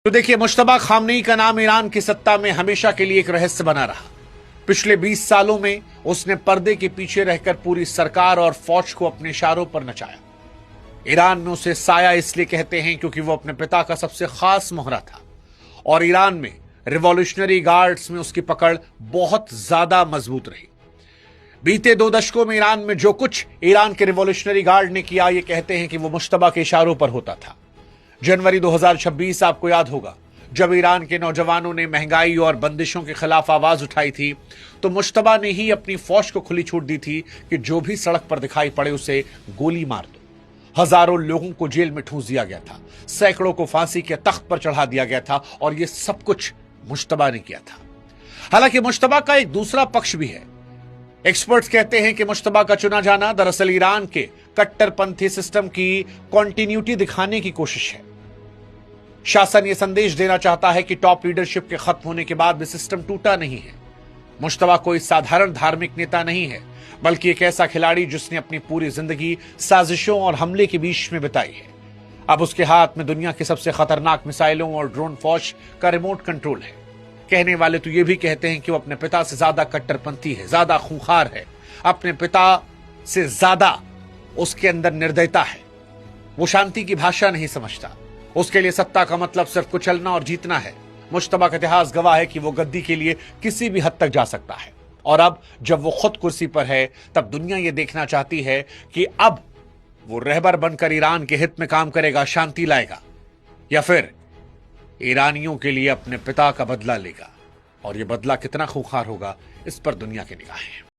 तो देखिए, मुश्तबा खामनेई का नाम ईरान की सत्ता में हमेशा के लिए एक रहस्य बना रहा। पिछले 20 सालों में उसने पर्दे के पीछे रहकर पूरी सरकार और फौज को अपने इशारों पर नचाया। ईरान में उसे साया इसलिए कहते हैं क्योंकि वो अपने पिता का सबसे खास मोहरा था और ईरान में रिवॉल्यूशनरी गार्ड्स में उसकी पकड़ बहुत ज्यादा मजबूत रही। बीते 2 दशकों में ईरान में जो कुछ ईरान के रिवॉल्यूशनरी गार्ड ने किया, ये कहते हैं कि वो मुश्तबा के इशारों पर होता था। जनवरी 2026 आपको याद होगा, जब ईरान के नौजवानों ने महंगाई और बंदिशों के खिलाफ आवाज उठाई थी, तो मुश्तबा ने ही अपनी फौज को खुली छूट दी थी कि जो भी सड़क पर दिखाई पड़े उसे गोली मार दो। हजारों लोगों को जेल में ठूंस दिया गया था, सैकड़ों को फांसी के तख्त पर चढ़ा दिया गया था और यह सब कुछ मुश्तबा ने किया था। हालांकि मुश्तबा का एक दूसरा पक्ष भी है। एक्सपर्ट्स कहते हैं कि मुश्तबा का चुना जाना दरअसल ईरान के कट्टरपंथी सिस्टम की कॉन्टिन्यूटी दिखाने की कोशिश है। शासन यह संदेश देना चाहता है कि टॉप लीडरशिप के खत्म होने के बाद भी सिस्टम टूटा नहीं है। मुश्तबा कोई साधारण धार्मिक नेता नहीं है, बल्कि एक ऐसा खिलाड़ी जिसने अपनी पूरी जिंदगी साजिशों और हमले के बीच में बिताई है। अब उसके हाथ में दुनिया की सबसे खतरनाक मिसाइलों और ड्रोन फौज का रिमोट कंट्रोल है। कहने वाले तो यह भी कहते हैं कि वो अपने पिता से ज्यादा कट्टरपंथी है, ज्यादा खूंखार है। अपने पिता से ज्यादा उसके अंदर निर्दयता है। वो शांति की भाषा नहीं समझता। उसके लिए सत्ता का मतलब सिर्फ कुचलना और जीतना है। मुश्तबा का इतिहास गवाह है कि वो गद्दी के लिए किसी भी हद तक जा सकता है। और अब जब वो खुद कुर्सी पर है, तब दुनिया ये देखना चाहती है कि अब वो रहबर बनकर ईरान के हित में काम करेगा, शांति लाएगा, या फिर ईरानियों के लिए अपने पिता का बदला लेगा। और ये बदला कितना खूंखार होगा, इस पर दुनिया की निगाहें हैं।